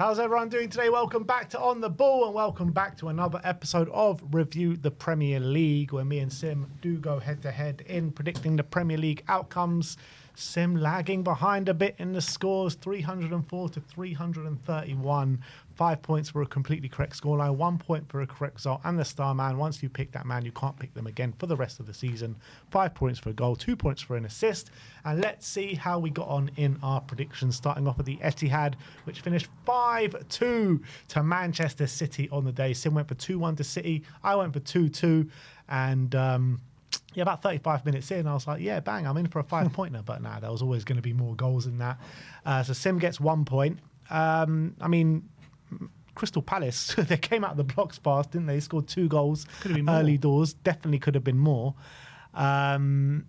How's everyone doing today? Welcome back to On The Ball and welcome back to another episode of Review the Premier League, where me and Sim do go head-to-head in predicting the Premier League outcomes. Sim lagging behind a bit in the scores, 304 to 331. 5 points for a completely correct scoreline, 1 point for a correct result, and the star man. Once you pick that man, you can't pick them again for the rest of the season. 5 points for a goal, 2 points for an assist. And let's see how we got on in our predictions, starting off at the Etihad, which finished 5-2 to Manchester City on the day. Sim went for 2-1 to City. I went for 2-2. And about 35 minutes in, I was like, yeah, bang, I'm in for a 5-pointer. But nah, there was always going to be more goals than that. So Sim gets 1 point. Crystal Palace, they came out of the blocks fast, didn't they? Scored 2 goals early doors. Definitely could have been more. Man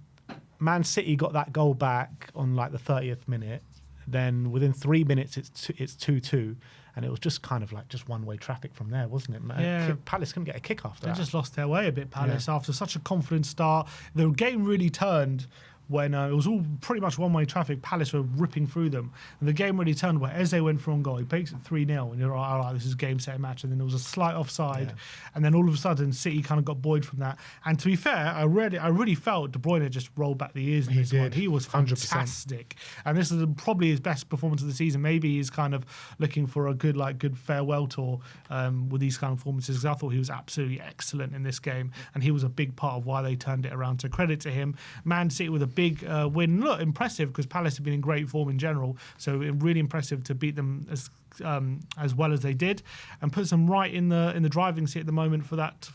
City got that goal back on like the 30th minute. Then within 3 minutes, it's 2-2. And it was just kind of like just one-way traffic from there, wasn't it? Yeah. Palace couldn't get a kick after that. They just lost their way a bit, Palace, after such a confident start. The game really turned when it was all pretty much one-way traffic. Palace were ripping through them. And the game really turned where Eze went for on goal. He makes it 3-0. And you're like, all right, this is game, set, match. And then there was a slight offside. Yeah. And then all of a sudden, City kind of got buoyed from that. And to be fair, I really felt De Bruyne just rolled back the ears in this one. He was fantastic. 100%. And this is probably his best performance of the season. Maybe he's kind of looking for a good farewell tour with these kind of performances. Because I thought he was absolutely excellent in this game. And he was a big part of why they turned it around. So credit to him. Man City with a big win. Look, impressive, because Palace have been in great form in general. So really impressive to beat them as well as they did, and puts them right in the driving seat at the moment for that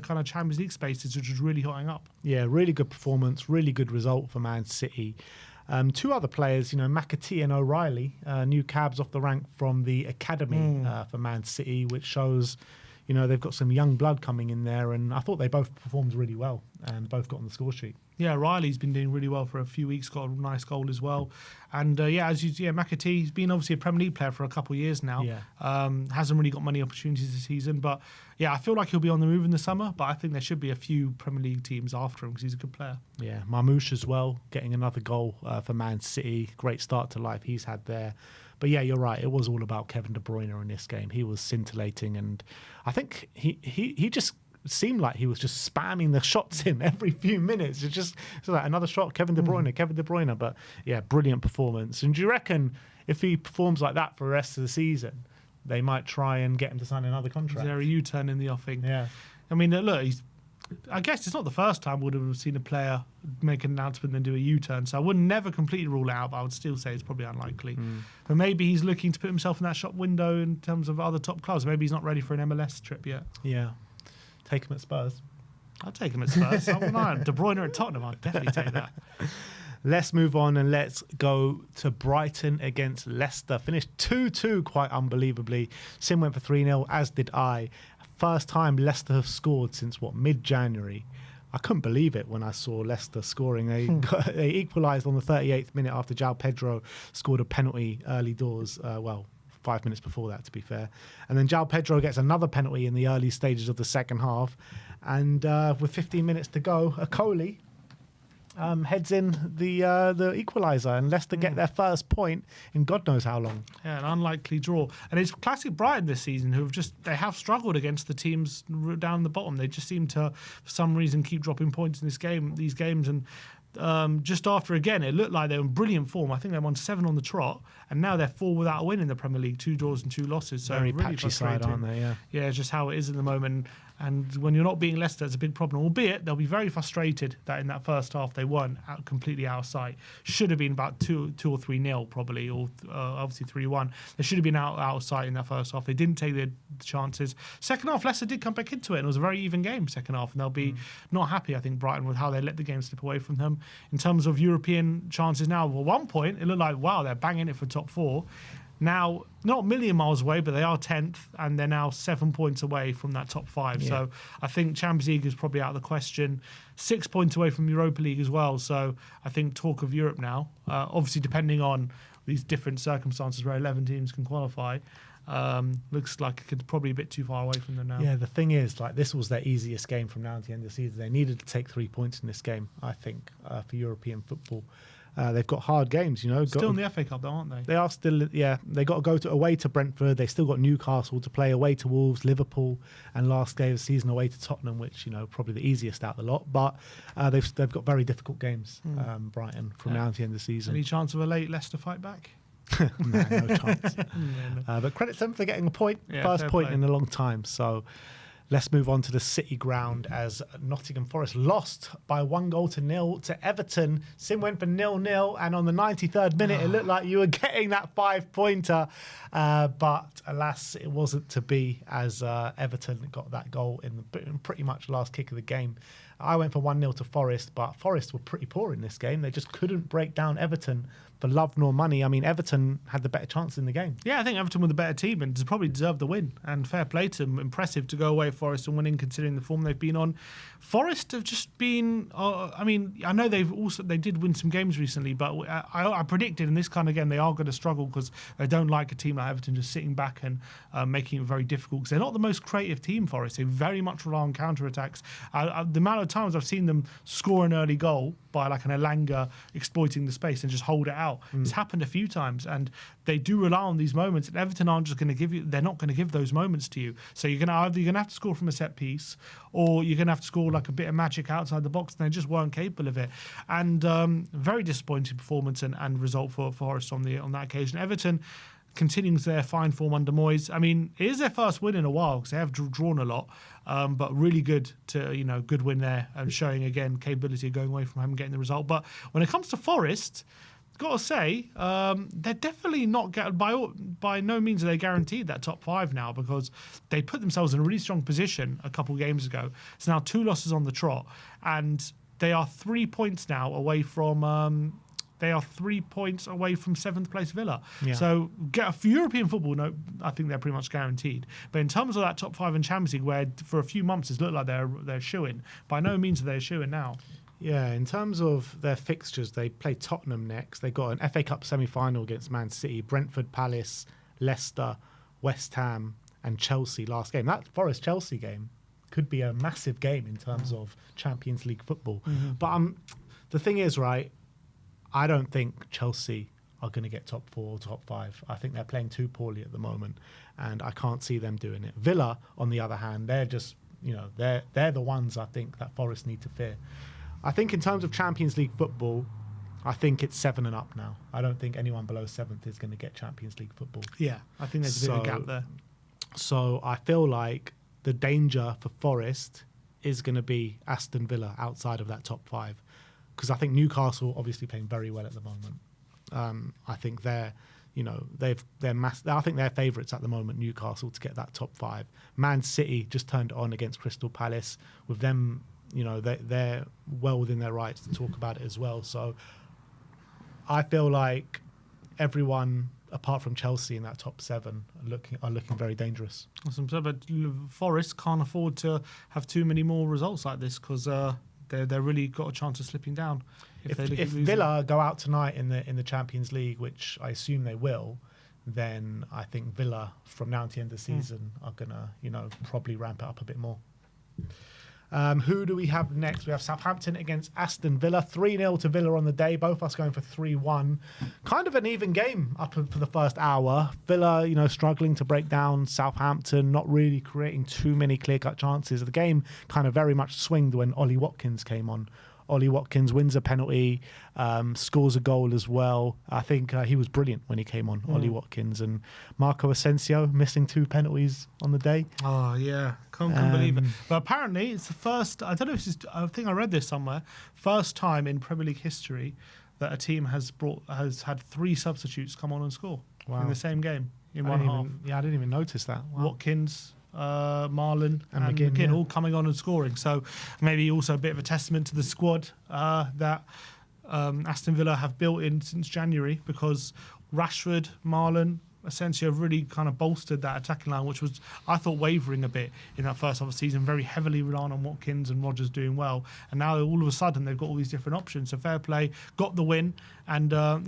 kind of Champions League spaces, which is really hotting up. Yeah, really good performance, really good result for Man City. 2 other players, McAtee and O'Reilly, new cabs off the rank from the academy for Man City, which shows they've got some young blood coming in there, and I thought they both performed really well and both got on the score sheet. Yeah, Riley's been doing really well for a few weeks, got a nice goal as well. And McAtee's been obviously a Premier League player for a couple of years now. Yeah. Hasn't really got many opportunities this season, but yeah, I feel like he'll be on the move in the summer, but I think there should be a few Premier League teams after him because he's a good player. Yeah, Marmoush as well, getting another goal for Man City. Great start to life he's had there. But yeah, you're right. It was all about Kevin De Bruyne in this game. He was scintillating, and I think he just seemed like he was just spamming the shots in every few minutes. It's like another shot, Kevin De Bruyne. But yeah, brilliant performance. And do you reckon if he performs like that for the rest of the season, they might try and get him to sign another contract? Is there a U-turn in the offing? Yeah. I mean, look, I guess it's not the first time we would have seen a player make an announcement and then do a U-turn. So I would never completely rule it out, but I would still say it's probably unlikely. But maybe he's looking to put himself in that shop window in terms of other top clubs. Maybe he's not ready for an MLS trip yet. Yeah. Take him at Spurs. I'd take him at Spurs. De Bruyne at Tottenham, I'd definitely take that. Let's move on and let's go to Brighton against Leicester. Finished 2-2 quite unbelievably. Sim went for 3-0, as did I. First time Leicester have scored since, mid-January. I couldn't believe it when I saw Leicester scoring. They equalised on the 38th minute after João Pedro scored a penalty early doors. 5 minutes before that, to be fair. And then João Pedro gets another penalty in the early stages of the second half. And with 15 minutes to go, Akoli heads in the equaliser, and Leicester get their first point in God knows how long. Yeah, an unlikely draw. And it's classic Brighton this season, who they have struggled against the teams down the bottom. They just seem to, for some reason, keep dropping points in these games. And just after, again, it looked like they were in brilliant form. I think they won 7 on the trot, and now they're 4 without a win in the Premier League, 2 draws and 2 losses. So very really patchy side, aren't they? Yeah, it's just how it is at the moment. And when you're not beating Leicester, it's a big problem. Albeit they'll be very frustrated that in that first half they weren't completely out of sight. Should have been about 2 or 3-0 probably, or obviously 3-1. They should have been out of sight in that first half. They didn't take their chances. Second half, Leicester did come back into it, and it was a very even game second half. And they'll be not happy, I think, Brighton, with how they let the game slip away from them. In terms of European chances now, at one point it looked like, wow, they're banging it for top 4. Now, not a million miles away, but they are 10th, and they're now 7 points away from that top 5. Yeah. So I think Champions League is probably out of the question. 6 points away from Europa League as well. So I think talk of Europe now, obviously depending on these different circumstances where 11 teams can qualify, looks like it could probably a bit too far away from them now. Yeah, the thing is, this was their easiest game from now to the end of the season. They needed to take 3 points in this game, I think, for European football. They've got hard games, you know. Still in the FA Cup, though, aren't they? They are still, yeah. They got to go away to Brentford. They still got Newcastle to play, away to Wolves, Liverpool, and last game of the season away to Tottenham, which, you know, probably the easiest out of the lot. But they've got very difficult games, Brighton, from now to the end of the season. Any chance of a late Leicester fight back? No chance. But credit them for getting a point, first point in a long time. So let's move on to the City ground as Nottingham Forest lost by 1-0 to Everton. Sim went for 0-0, and on the 93rd minute, it looked like you were getting that 5-pointer. But alas, it wasn't to be, as Everton got that goal in pretty much last kick of the game. I went for 1-0 to Forest, but Forest were pretty poor in this game. They just couldn't break down Everton for love nor money. I mean, Everton had the better chance in the game. Yeah, I think Everton were the better team and probably deserved the win. And fair play to them. Impressive to go away Forest and winning, considering the form they've been on. Forest have just been. I mean, I know they did win some games recently, but I predicted in this kind of game they are going to struggle because they don't like a team like Everton just sitting back and making it very difficult. Because they're not the most creative team. Forest, they very much rely on counter attacks. The amount of times I've seen them score an early goal by like an Elanga exploiting the space and just hold it out. It's happened a few times, and they do rely on these moments. And Everton aren't just going to give you; they're not going to give those moments to you. So you're going to have to score from a set piece, or you're going to have to score like a bit of magic outside the box. And they just weren't capable of it. And very disappointing performance and result for Forest on that occasion. Everton continuing their fine form under Moyes. I mean, it is their first win in a while because they have drawn a lot, but really good good win there and showing again capability of going away from home and getting the result. But when it comes to Forest, got to say, they're definitely not by no means are they guaranteed that top 5 now, because they put themselves in a really strong position a couple of games ago. It's now 2 losses on the trot, and they are 3 points now away from. They are 3 points away from 7th place Villa. Yeah. So for European football, no, I think they're pretty much guaranteed. But in terms of that top 5 in Champions League, where for a few months it's looked like they're shoo-in, by no means are they a shoo-in now. Yeah, in terms of their fixtures, they play Tottenham next. They got an FA Cup semi-final against Man City, Brentford, Palace, Leicester, West Ham, and Chelsea last game. That Forest-Chelsea game could be a massive game in terms of Champions League football. Mm-hmm. But the thing is, right, I don't think Chelsea are going to get top 4 or top 5. I think they're playing too poorly at the moment, and I can't see them doing it. Villa, on the other hand, they're just, they're the ones I think that Forest need to fear. I think in terms of Champions League football, I think it's 7 and up now. I don't think anyone below 7th is going to get Champions League football. Yeah, I think there's a bit of a gap there. So I feel like the danger for Forest is going to be Aston Villa outside of that top 5. Because I think Newcastle obviously playing very well at the moment. I think they're I think they're favourites at the moment, Newcastle, to get that top 5. Man City just turned it on against Crystal Palace. With them, they're well within their rights to talk about it as well. So I feel like everyone apart from Chelsea in that top 7 are looking very dangerous. Awesome. But Forest can't afford to have too many more results like this because they're really got a chance of slipping down. If Villa go out tonight in the Champions League, which I assume they will, then I think Villa from now to the end of the season are gonna probably ramp it up a bit more. Who do we have next? We have Southampton against Aston Villa. 3-0 to Villa on the day. Both of us going for 3-1. Kind of an even game up for the first hour. Villa, struggling to break down Southampton, not really creating too many clear-cut chances. The game kind of very much swinged when Ollie Watkins came on. Ollie Watkins wins a penalty, scores a goal as well. I think he was brilliant when he came on, Ollie Watkins. And Marco Asensio missing 2 penalties on the day. Oh, yeah. Can't believe it. But apparently it's the first, I don't know if it's, I think I read this somewhere, first time in Premier League history that a team has had 3 substitutes come on and score in the same game in one half. I didn't even notice that. Wow. Watkins, Marlon and McGinn all coming on and scoring. So maybe also a bit of a testament to the squad that Aston Villa have built in since January, because Rashford, Marlon, Asensio have really kind of bolstered that attacking line, which was, I thought, wavering a bit in that first half of the season, very heavily relying on Watkins and Rodgers doing well. And now all of a sudden they've got all these different options. So fair play, got the win. And there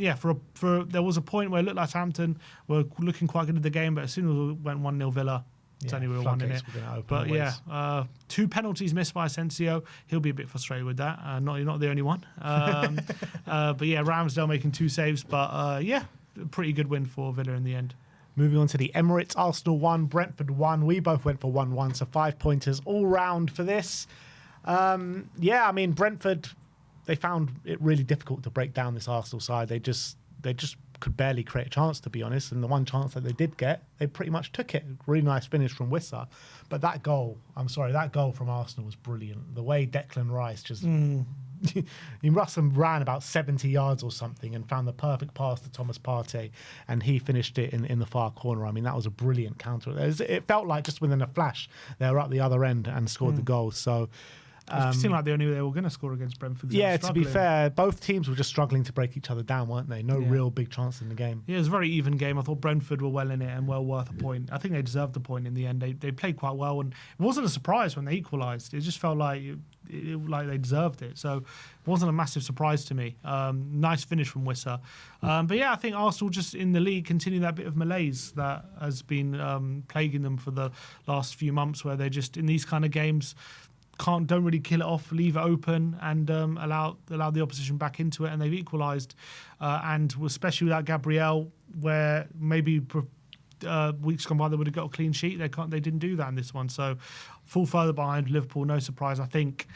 was a point where it looked like Southampton were looking quite good at the game, but as soon as it went 1-0 Villa, It's only real one in it. But yeah, 2 penalties missed by Asensio. He'll be a bit frustrated with that. Not the only one. But yeah, Ramsdale making 2 saves. But yeah, pretty good win for Villa in the end. Moving on to the Emirates, Arsenal 1, Brentford 1. We both went for 1-1, so 5 pointers all round for this. Yeah, I mean, Brentford, they found it really difficult to break down this Arsenal side. They just could barely create a chance, to be honest. And the one chance that they did get, they pretty much took it. Really nice finish from Wissa. But that goal from Arsenal was brilliant. The way Declan Rice just... He must have ran about 70 yards or something and found the perfect pass to Thomas Partey, and he finished it in the far corner. I mean, that was a brilliant counter. It felt like just within a flash, they were up the other end and scored the goal. So it seemed like they knew they were going to score against Brentford. Yeah, to be fair, both teams were just struggling to break each other down, weren't they? No real big chance in the game. Yeah, it was a very even game. I thought Brentford were well in it and well worth a point. I think they deserved the point in the end. They played quite well, and it wasn't a surprise when they equalised. It just felt like like they deserved it. So it wasn't a massive surprise to me. Nice finish from Wissa. But yeah, I think Arsenal just in the league continue that bit of malaise that has been plaguing them for the last few months, where they just, in these kind of games, don't really kill it off, leave it open, and allow the opposition back into it, and they've equalised. And especially without Gabriel, where maybe weeks gone by they would have got a clean sheet. They didn't do that in this one. So fall further behind Liverpool, no surprise. I think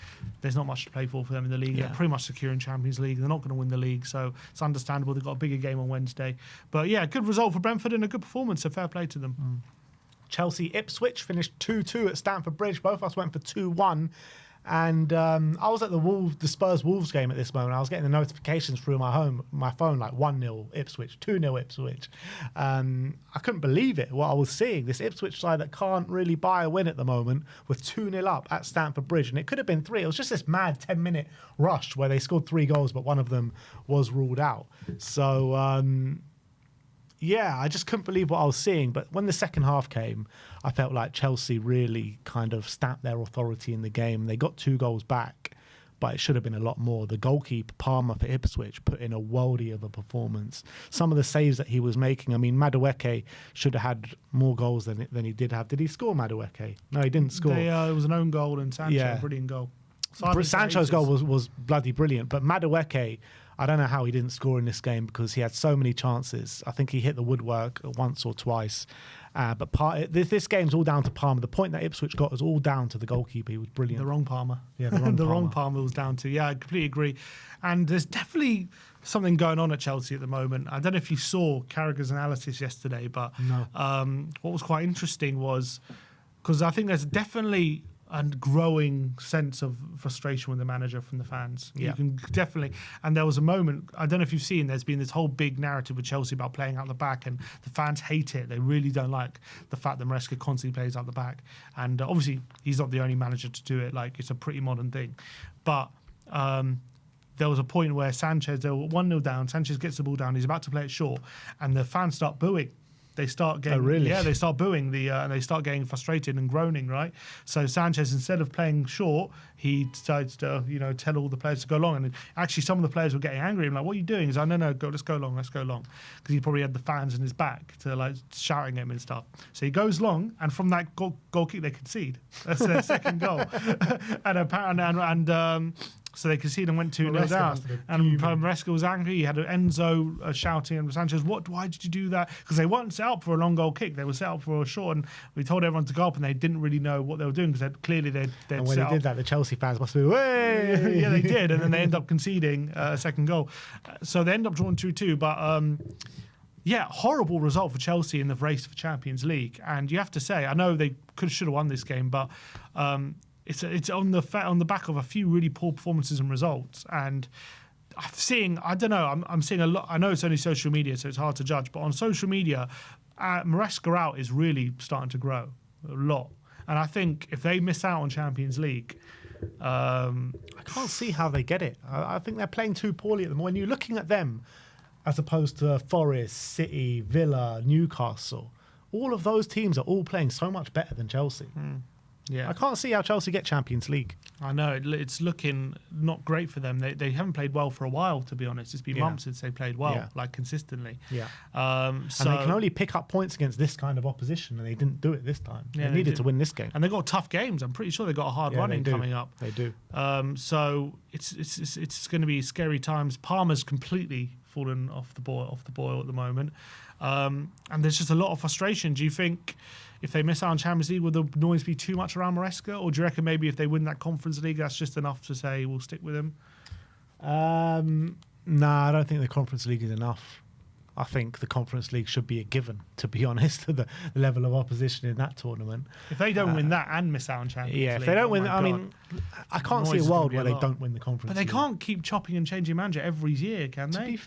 there's not much to play for them in the league. They're pretty much secure in Champions League. They're not going to win the league, so it's understandable. They've got a bigger game on Wednesday. But yeah, good result for Brentford and a good performance, so fair play to them. Chelsea Ipswich finished 2-2 at Stamford Bridge. Both of us went for 2-1. And I was at the Spurs Wolves game at this moment. I was getting the notifications through my phone, like 1-0 Ipswich, 2-0 Ipswich. I couldn't believe it, what I was seeing. This Ipswich side that can't really buy a win at the moment with 2-0 up at Stamford Bridge. And it could have been 3. It was just this mad 10-minute rush where they scored 3 goals, but one of them was ruled out. So... yeah, I just couldn't believe what I was seeing. But when the second half came, I felt like Chelsea really kind of stamped their authority in the game. They got 2 goals back, but it should have been a lot more. The goalkeeper, Palmer for Ipswich, put in a worldie of a performance. Some of the saves that he was making, I mean, Madueke should have had more goals than he did have. Did he score, Madueke? No, he didn't score. It was an own goal, and Sancho, brilliant goal. Sancho's goal was bloody brilliant, but Madueke, I don't know how he didn't score in this game because he had so many chances. I think he hit the woodwork once or twice. But this game's all down to Palmer. The point that Ipswich got was all down to the goalkeeper. He was brilliant. The wrong Palmer. Yeah, the wrong Palmer. Wrong Palmer was down to. Yeah, I completely agree. And there's definitely something going on at Chelsea at the moment. I don't know if you saw Carragher's analysis yesterday, but no. What was quite interesting was, because I think there's definitely a growing sense of frustration with the manager from the fans. Yeah. You can definitely, and there was a moment, I don't know if you've seen, there's been this whole big narrative with Chelsea about playing out the back, and the fans hate it. They really don't like the fact that Maresca constantly plays out the back. And obviously, he's not the only manager to do it. Like, it's a pretty modern thing. But there was a point where Sanchez, they were 1-0 down, Sanchez gets the ball down, he's about to play it short, and the fans start booing. They start getting, they start booing and they start getting frustrated and groaning, right? So Sanchez, instead of playing short, he decides to, tell all the players to go long. And actually, some of the players were getting angry. I'm like, "What are you doing?" He's like, "No, let's go long," because he probably had the fans in his back to like shouting at him and stuff. So he goes long, and from that goal kick, they concede. That's their second goal, so they conceded and went 2-0 down. And Maresca was angry. He had Enzo shouting at Sanchez, why did you do that? Because they weren't set up for a long goal kick. They were set up for a short. And we told everyone to go up, and they didn't really know what they were doing because clearly they'd and when they did that, the Chelsea fans must be, way! Yeah, they did. And then they end up conceding a second goal. So they end up drawing 2-2. But horrible result for Chelsea in the race for Champions League. And you have to say, I know they should have won this game, but... It's on the back of a few really poor performances and results, and I'm seeing a lot. I know it's only social media, so it's hard to judge, but on social media, Maresca out is really starting to grow a lot, and I think if they miss out on Champions League, I can't see how they get it. I think they're playing too poorly at the moment. When you're looking at them, as opposed to Forest, City, Villa, Newcastle, all of those teams are all playing so much better than Chelsea. Yeah. I can't see how Chelsea get Champions League. I know it's looking not great for them. They haven't played well for a while, to be honest. It's been months since they played well, like consistently. Yeah. So And they can only pick up points against this kind of opposition, and they didn't do it this time. Yeah, they needed to win this game. and they've got tough games. I'm pretty sure they've got a hard running coming up. They do. So it's going to be scary times. Palmer's completely fallen off the boil at the moment, and there's just a lot of frustration. Do you think if they miss out on Champions League, will the noise be too much around Maresca, or do you reckon maybe if they win that Conference League, that's just enough to say we'll stick with him? Nah, I don't think the Conference League is enough. I think the Conference League should be a given, to be honest, to the level of opposition in that tournament. If they don't win that and miss out on Champions League, if they don't win, I mean, I can't see a world where they don't win the Conference But they League. can't keep chopping and changing manager every year, can they?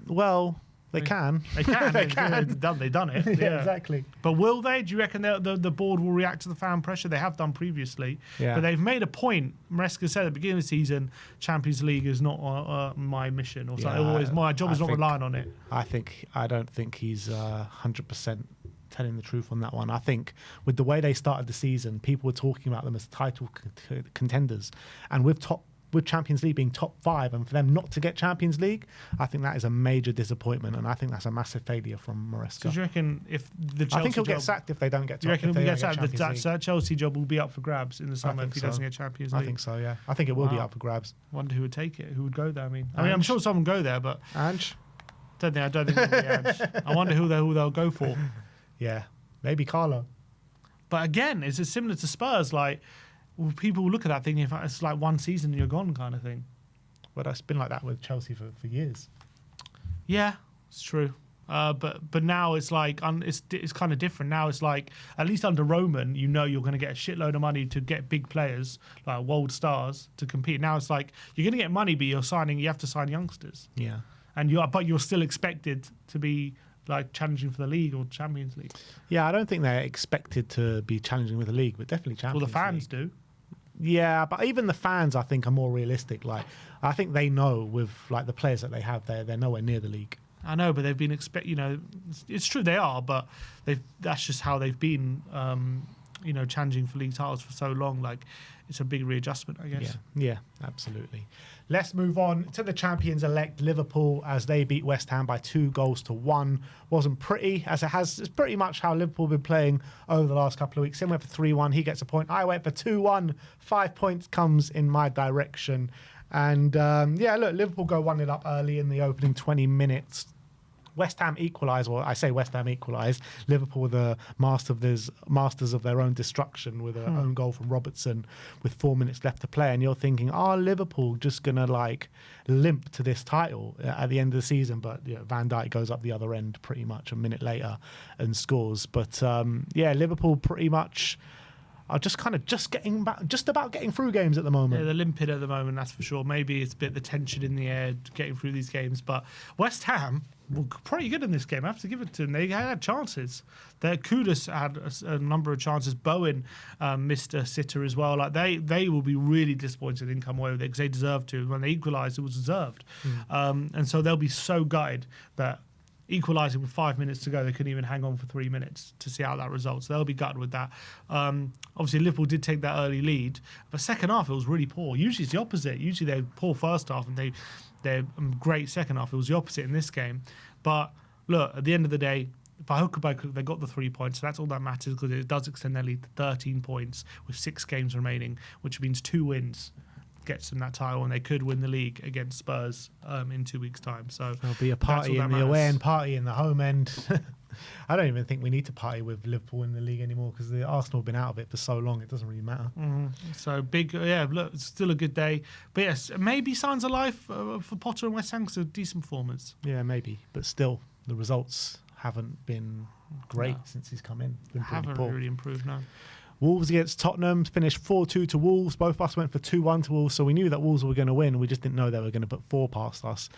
Well, they can. They can. They can. They've done it. Yeah, exactly. But will they? Do you reckon the board will react to the fan pressure? They have done previously. Yeah. But they've made a point. Maresca said at the beginning of the season, Champions League is not my mission, or something. Or my job is not relying on it. I don't think he's 100% telling the truth on that one. I think with the way they started the season, people were talking about them as title contenders, and with Champions League being top 5, and for them not to get Champions League, I think that is a major disappointment, and I think that's a massive failure from Maresca. So do you reckon if the Chelsea I think he'll get sacked if they don't get. Do you reckon if he gets sacked, Champions that League. Chelsea job will be up for grabs in the summer if he doesn't get Champions League? I think so. Yeah, I think it will be up for grabs. Wonder who would take it. Who would go there? I mean, I'm sure someone would go there, but Ange. I don't think it'll be Ange. I wonder who they'll go for. Yeah, maybe Carlo. But again, it's similar to Spurs. Like, people look at that thinking if it's like one season and you're gone kind of thing. But it's been like that with Chelsea for years. Yeah, it's true. But now it's like it's kind of different. Now it's like, at least under Roman, you know you're going to get a shitload of money to get big players like world stars to compete. Now it's like you're going to get money, but you have to sign youngsters. Yeah. And you're still expected to be like challenging for the league or Champions League. Yeah, I don't think they're expected to be challenging with the league, but definitely Champions League. Well, the fans do. Yeah, but even the fans, I think, are more realistic. Like, I think they know with like the players that they have there, they're nowhere near the league. I know, but they've been it's true they are, but that's just how they've been. Challenging for league titles for so long. Like, it's a big readjustment, I guess. Yeah, absolutely. Let's move on to the champions-elect Liverpool as they beat West Ham by 2-1. Wasn't pretty, as it has. It's pretty much how Liverpool have been playing over the last couple of weeks. Sim went for 3-1. He gets a point. I went for 2-1. 5 points comes in my direction. And, look, Liverpool go 1-0 up early in the opening 20 minutes. West Ham equalise, or I say West Ham equalise. Liverpool were the masters of their own destruction with an own goal from Robertson with 4 minutes left to play. And you're thinking, are Liverpool just going to like limp to this title at the end of the season? But Van Dijk goes up the other end pretty much a minute later and scores. But Liverpool pretty much are just about getting through games at the moment. Yeah, they're limpid at the moment, that's for sure. Maybe it's a bit the tension in the air getting through these games. But West Ham were pretty good in this game. I have to give it to them. They had chances. Kudus had a number of chances. Bowen missed a sitter as well. Like they will be really disappointed they didn't come away with it because they deserved to. When they equalised, it was deserved. And so they'll be so gutted that equalising with 5 minutes to go, they couldn't even hang on for 3 minutes to see how that results. So they'll be gutted with that. Obviously, Liverpool did take that early lead, but second half it was really poor. Usually it's the opposite. Usually they're poor first half and they're great second half. It was the opposite in this game. But look, at the end of the day, by hook or by crook, they got the 3 points. So that's all that matters because it does extend their lead to 13 points with 6 games remaining, which means 2 wins gets them that title, and they could win the league against Spurs in 2 weeks' time. So there'll be a party in the away end, party in the home end. I don't even think we need to party with Liverpool in the league anymore because the Arsenal have been out of it for so long. It doesn't really matter. So big, look, it's still a good day. But yes, maybe signs of life for Potter and West Ham because they're decent performance. Yeah, maybe, but still, the results haven't been great since he's come in. Been haven't poor. really improved now. Wolves against Tottenham finished 4-2 to Wolves. Both of us went for 2-1 to Wolves, so we knew that Wolves were going to win. We just didn't know they were going to put 4 past us.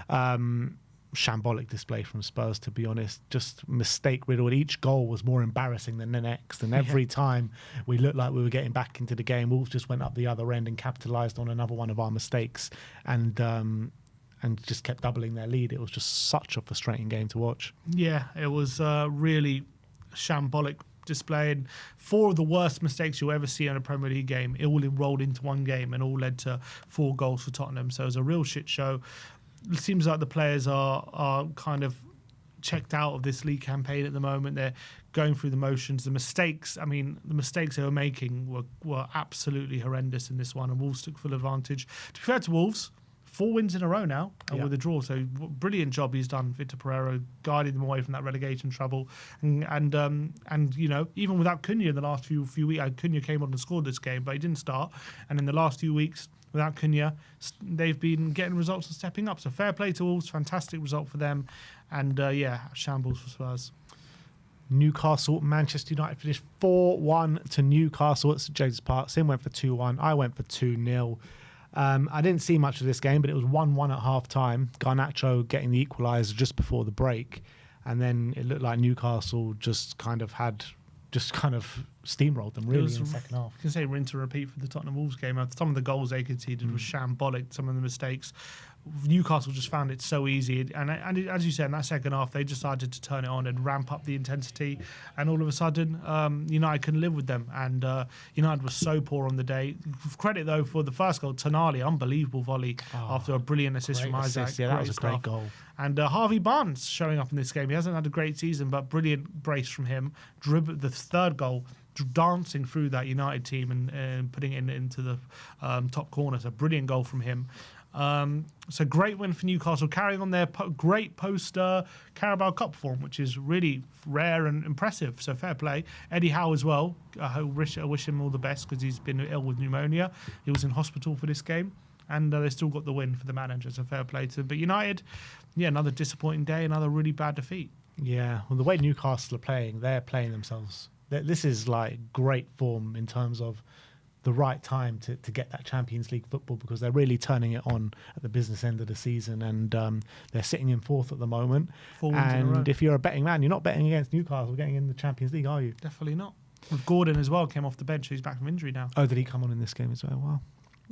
Shambolic display from Spurs, to be honest. Just mistake riddled. Each goal was more embarrassing than the next, and every time we looked like we were getting back into the game, Wolves just went up the other end and capitalised on another one of our mistakes, and just kept doubling their lead. It was just such a frustrating game to watch. Yeah, it was really shambolic displaying 4 of the worst mistakes you'll ever see in a Premier League game. It all rolled into one game and all led to 4 goals for Tottenham. So it was a real shit show. It seems like the players are kind of checked out of this league campaign at the moment. They're going through the motions. The mistakes they were making were absolutely horrendous in this one, and Wolves took full advantage. To be fair to Wolves, 4 wins in a row now with a draw. So brilliant job he's done, Victor Pereira, guiding them away from that relegation trouble. And you know, even without Cunha in the last few weeks, Cunha came on and scored this game, but he didn't start. And in the last few weeks, without Cunha, they've been getting results and stepping up. So fair play to Wolves, fantastic result for them. And shambles for Spurs. Newcastle, Manchester United finished 4-1 to Newcastle at St James's Park. Sim went for 2-1. I went for 2-0. I didn't see much of this game, but it was 1-1 at half-time. Garnacho getting the equaliser just before the break. And then it looked like Newcastle just kind of steamrolled them really in the second half. I can say rinse and repeat for the Tottenham Wolves game. Some of the goals they conceded was shambolic, some of the mistakes. Newcastle just found it so easy. And as you said, in that second half, they decided to turn it on and ramp up the intensity. And all of a sudden, United couldn't live with them. And United was so poor on the day. Credit, though, for the first goal. Tonali, unbelievable volley after a brilliant assist from Isaac. Yeah, that was a great goal. And Harvey Barnes showing up in this game. He hasn't had a great season, but brilliant brace from him. The third goal, dancing through that United team and putting it into the top corner. So brilliant goal from him. So great win for Newcastle, carrying on their great post-Carabao Cup form, which is really rare and impressive. So fair play. Eddie Howe as well. I wish him all the best because he's been ill with pneumonia. He was in hospital for this game. And they still got the win for the manager, so fair play to them. But United, another disappointing day, another really bad defeat. Yeah, well, the way Newcastle are playing, they're playing themselves. This is like great form in terms of the right time to get that Champions League football, because they're really turning it on at the business end of the season, and they're sitting in 4th at the moment. 4 wins in a row. And if you're a betting man, you're not betting against Newcastle getting in the Champions League, are you? Definitely not. With Gordon as well, came off the bench. He's back from injury now. Oh, did he come on in this game as well? Wow.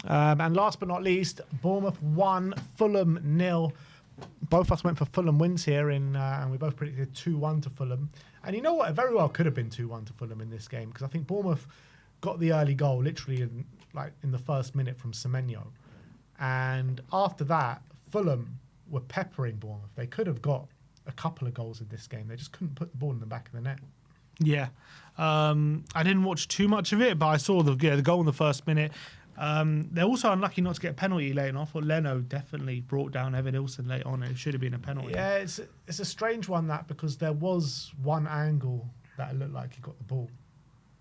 And last but not least, Bournemouth 1, Fulham 0. Both of us went for Fulham wins here, and we both predicted 2-1 to Fulham. And you know what? It very well could have been 2-1 to Fulham in this game, because I think Bournemouth got the early goal literally in the first minute from Semenyo. And after that, Fulham were peppering Bournemouth. They could have got a couple of goals in this game. They just couldn't put the ball in the back of the net. Yeah. I didn't watch too much of it, but I saw the goal in the first minute. They're also unlucky not to get a penalty late on. I thought Leno definitely brought down Evan Ilson late on. It should have been a penalty. Yeah, it's a strange one, that, because there was one angle that it looked like he got the ball.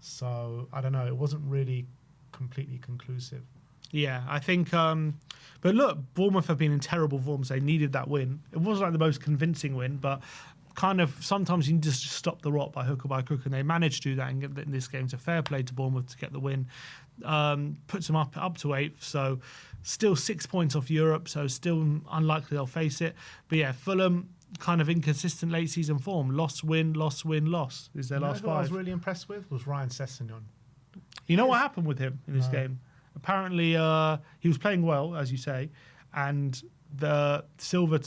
So, I don't know. It wasn't really completely conclusive. Yeah, I think... but look, Bournemouth have been in terrible forms. They needed that win. It wasn't like the most convincing win, but kind of sometimes you can just stop the rot by hook or by crook, and they managed to do that in this game. So fair play to Bournemouth to get the win. Puts them up to 8th, so still 6 points off Europe, so still unlikely they'll face it. But yeah, Fulham, kind of inconsistent late season form. Loss, win, loss, win, loss is their last 5. What I was really impressed with was Ryan Sessegnon. You know what happened with him in this game? Apparently, he was playing well, as you say, and the Silva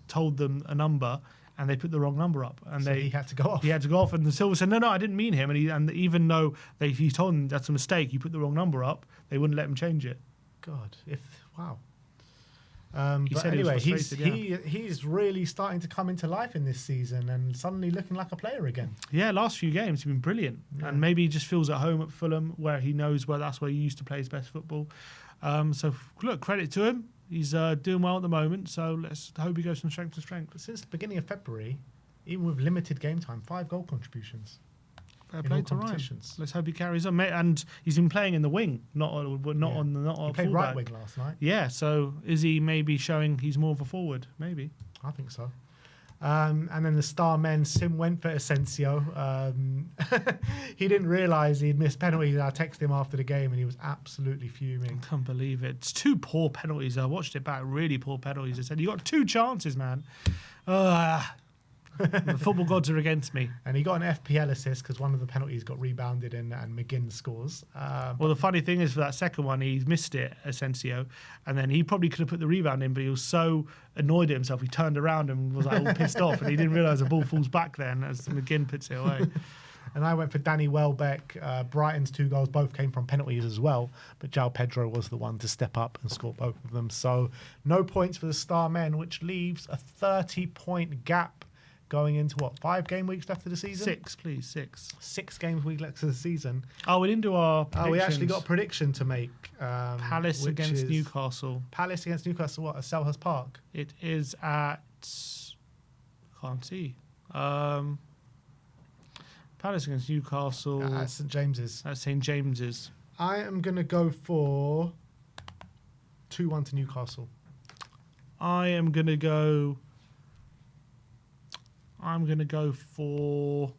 told them a number, and they put the wrong number up, and he had to go off. He had to go off, and the Silva said, "No, I didn't mean him." And even though he told them that's a mistake, you put the wrong number up, they wouldn't let him change it. God, wow. He but said anyway, he he's really starting to come into life in this season and suddenly looking like a player again. Yeah, last few games he's been brilliant, and maybe he just feels at home at Fulham, where he knows that's where he used to play his best football. So look, credit to him. He's doing well at the moment, so let's hope he goes from strength to strength. But since the beginning of February, even with limited game time, 5 goal contributions. Fair play to Ryan. Let's hope he carries on. And he's been playing in the wing, not on the He played right wing last night. Yeah, so is he maybe showing he's more of a forward? Maybe. I think so. And then the star men, Sim went for Asensio. He didn't realise he'd missed penalties. I texted him after the game and he was absolutely fuming. I can't believe it. It's 2 poor penalties. I watched it back, really poor penalties. I said, you got 2 chances, man. The football gods are against me. And he got an FPL assist because one of the penalties got rebounded and McGinn scores. Well, the funny thing is, for that second one, he missed it, Asensio, and then he probably could have put the rebound in, but he was so annoyed at himself, he turned around and was like all pissed off, and he didn't realise the ball falls back then as McGinn puts it away. And I went for Danny Welbeck. Brighton's 2 goals both came from penalties as well, but João Pedro was the one to step up and score both of them. So no points for the Star Men, which leaves a 30-point gap going into what, 5 game weeks left of the season? 6, please, 6. 6 games weeks left of the season. Oh, we didn't do our predictions. Oh, we actually got a prediction to make. Palace against Newcastle. Palace against Newcastle, what, at Selhurst Park? It is at... can't see. Palace against Newcastle. At St James's. At St James's. I am going to go for 2-1 to Newcastle. I am going to go... I'm going to go for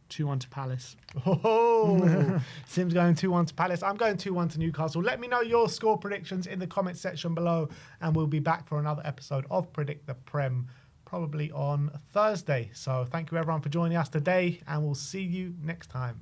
2-1 to Palace. Oh, Sim's going 2-1 to Palace. I'm going 2-1 to Newcastle. Let me know your score predictions in the comment section below, and we'll be back for another episode of Predict the Prem, probably on Thursday. So thank you everyone for joining us today, and we'll see you next time.